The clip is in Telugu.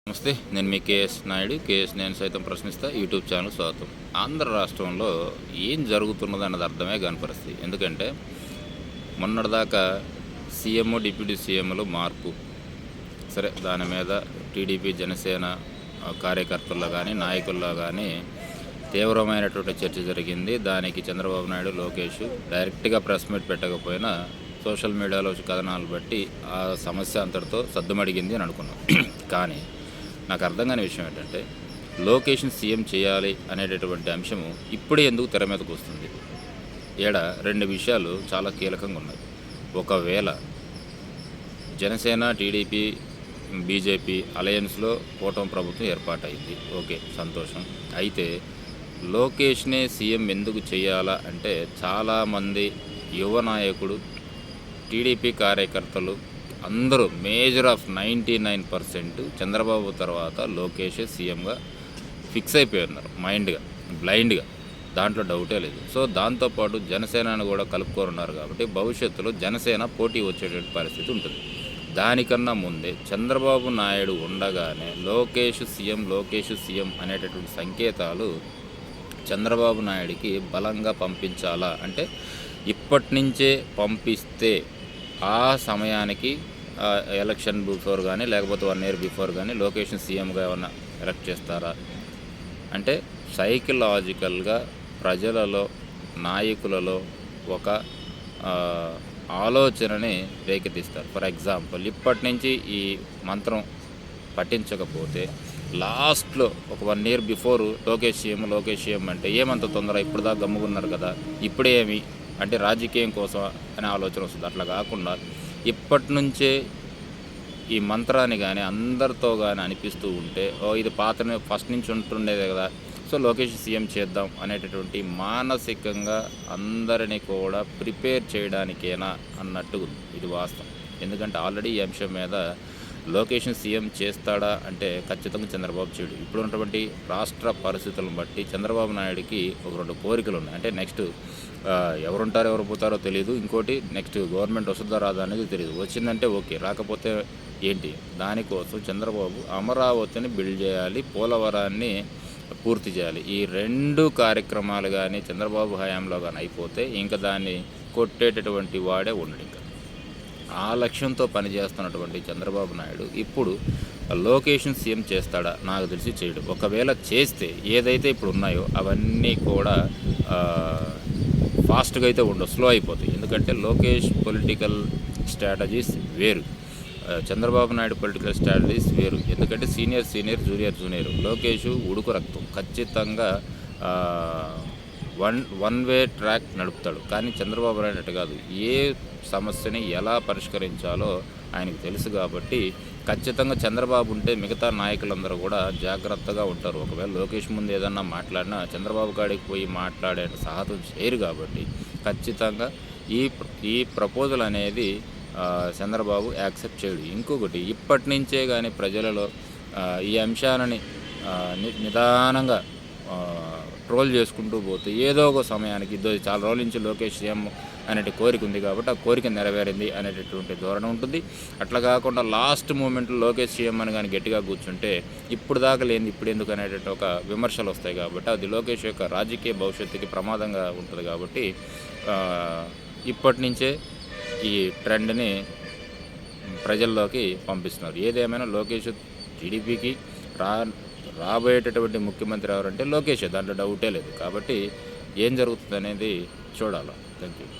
నమస్తే, నేను మీ కేఎస్ నాయుడు. నేను సైతం ప్రశ్నిస్తా యూట్యూబ్ ఛానల్ స్వాగతం. ఆంధ్ర రాష్ట్రంలో ఏం జరుగుతున్నది అన్నది అర్థమే కాని పరిస్థితి. ఎందుకంటే మొన్నటిదాకా సీఎం, డిప్యూటీ సీఎంలు మార్పు, సరే దాని మీద టీడీపీ జనసేన కార్యకర్తల్లో కానీ నాయకుల్లో కానీ తీవ్రమైనటువంటి చర్చ జరిగింది. దానికి చంద్రబాబు నాయుడు, లోకేష్ డైరెక్ట్గా ప్రెస్ మీట్ పెట్టకపోయినా సోషల్ మీడియాలో కథనాలు బట్టి ఆ సమస్య అంతటితో సద్దుమడిగింది అని అనుకున్నాం. కానీ నాకు అర్థం కాని విషయం ఏంటంటే, లోకేష్ని సీఎం చేయాలి అనేటటువంటి అంశము ఇప్పుడే ఎందుకు తెర మీదకు వస్తుంది? ఈడ రెండు విషయాలు చాలా కీలకంగా ఉన్నాయి. ఒకవేళ జనసేన, టీడీపీ, బీజేపీ అలయన్స్లో కూటమి ప్రభుత్వం ఏర్పాటైంది, ఓకే, సంతోషం. అయితే లోకేష్నే సీఎం ఎందుకు చేయాలా అంటే, చాలామంది యువ నాయకుడు, టీడీపీ కార్యకర్తలు అందరూ మేజర్ ఆఫ్ 99% చంద్రబాబు తర్వాత లోకేషే సీఎంగా ఫిక్స్ అయిపోయినారు, మైండ్గా, బ్లైండ్గా. దాంట్లో డౌటే లేదు. సో దాంతోపాటు జనసేనను కూడా కలుపుకోనున్నారు కాబట్టి భవిష్యత్తులో జనసేన పోటీ వచ్చేటువంటి పరిస్థితి ఉంటుంది. దానికన్నా ముందే చంద్రబాబు నాయుడు ఉండగానే లోకేష్ సీఎం అనేటటువంటి సంకేతాలు చంద్రబాబు నాయుడికి బలంగా పంపించాలా అంటే, ఇప్పటి నుంచే పంపిస్తే ఆ సమయానికి ఎలక్షన్ బిఫోర్ కానీ లేకపోతే 1 year బిఫోర్ కానీ లోకేష్ని సీఎంగా ఏమన్నా ఎలక్ట్ చేస్తారా అంటే, సైకలాజికల్గా ప్రజలలో, నాయకులలో ఒక ఆలోచనని రేకెత్తిస్తారు. ఫర్ ఎగ్జాంపుల్, ఇప్పటి నుంచి ఈ మంత్రం పట్టించకపోతే లాస్ట్లో ఒక 1 year బిఫోర్ లోకేష్ సీఎం అంటే ఏమంత తొందర, ఇప్పుడు దాకా గమ్ముకున్నారు కదా, ఇప్పుడేమి అంటే రాజకీయం కోసం అనే ఆలోచన వస్తుంది. అట్లా కాకుండా ఇప్పటి నుంచే ఈ మంత్రాన్ని కానీ అందరితో కానీ అనిపిస్తూ ఉంటే, ఇది పాతనే ఫస్ట్ నుంచి ఉంటుండేదే కదా, సో లోకేష్ సీఎం చేద్దాం అనేటటువంటి మానసికంగా అందరినీ కూడా ప్రిపేర్ చేయడానికేనా అన్నట్టు ఇది వాస్తవం. ఎందుకంటే ఆల్రెడీ ఈ అంశం మీద లోకేష్ని సీఎం చేస్తాడా అంటే ఖచ్చితంగా చంద్రబాబు చేయడు. ఇప్పుడు ఉన్నటువంటి రాష్ట్ర పరిస్థితులను బట్టి చంద్రబాబు నాయుడికి ఒక 2 కోరికలు ఉన్నాయి. అంటే నెక్స్ట్ ఎవరుంటారో ఎవరు పోతారో తెలియదు, ఇంకోటి నెక్స్ట్ గవర్నమెంట్ వస్తుందా రాదా అనేది తెలియదు. వచ్చిందంటే ఓకే, రాకపోతే ఏంటి? దానికోసం చంద్రబాబు అమరావతిని బిల్డ్ చేయాలి, పోలవరాన్ని పూర్తి చేయాలి. ఈ 2 కార్యక్రమాలు కానీ చంద్రబాబు హయాంలో కానీ అయిపోతే ఇంకా దాన్ని కొట్టేటటువంటి వాడే ఉండడు. ఇంకా ఆ లక్ష్యంతో పనిచేస్తున్నటువంటి చంద్రబాబు నాయుడు ఇప్పుడు లోకేష్ని సీఎం చేస్తాడా? నాకు తెలిసి చేయడు. ఒకవేళ చేస్తే ఏదైతే ఇప్పుడు ఉన్నాయో అవన్నీ కూడా ఫాస్ట్గా అయితే ఉండవు, స్లో అయిపోతాయి. ఎందుకంటే లోకేష్ పొలిటికల్ స్ట్రాటజీస్ వేరు, చంద్రబాబు నాయుడు పొలిటికల్ స్ట్రాటజీస్ వేరు. ఎందుకంటే సీనియర్, జూనియర్. లోకేష్ ఉడుకు రక్తం, ఖచ్చితంగా వన్ వే ట్రాక్ నడుపుతాడు. కానీ చంద్రబాబు నాయుడు కాదు, ఏ సమస్యని ఎలా పరిష్కరించాలో ఆయనకు తెలుసు. కాబట్టి ఖచ్చితంగా చంద్రబాబు ఉంటే మిగతా నాయకులందరూ కూడా జాగ్రత్తగా ఉంటారు. ఒకవేళ లోకేష్ ముందు ఏదన్నా మాట్లాడినా చంద్రబాబు కాడికి పోయి మాట్లాడే సాహసం చేయరు. కాబట్టి ఖచ్చితంగా ఈ ప్రపోజల్ అనేది చంద్రబాబు యాక్సెప్ట్ చేయడు. ఇంకొకటి, ఇప్పటి నుంచే కానీ ప్రజలలో ఈ అంశాలని నిదానంగా ట్రోల్ చేసుకుంటూ పోతే ఏదో ఒక సమయానికి చాలా రోజుల నుంచి లోకేష్ సీఎం అనే కోరిక ఉంది కాబట్టి ఆ కోరిక నెరవేరింది అనేటటువంటి ధోరణి ఉంటుంది. అట్లా కాకుండా లాస్ట్ మూమెంట్లో లోకేష్ సీఎం అని కానీ గట్టిగా కూర్చుంటే ఇప్పుడు దాకా లేని ఇప్పుడు ఎందుకు అనేటటువంటి ఒక విమర్శలు వస్తాయి. కాబట్టి అది లోకేష్ యొక్క రాజకీయ భవిష్యత్తుకి ప్రమాదంగా ఉంటుంది. కాబట్టి ఇప్పటి నుంచే ఈ ట్రెండ్ని ప్రజల్లోకి పంపిస్తున్నారు. ఏదేమైనా లోకేష్ టీడీపీకి రాబోయేటటువంటి ముఖ్యమంత్రి ఎవరంటే లోకేష్, దాంట్లో డౌటే లేదు. కాబట్టి ఏం జరుగుతుంది అనేది చూడాలి. Thank you.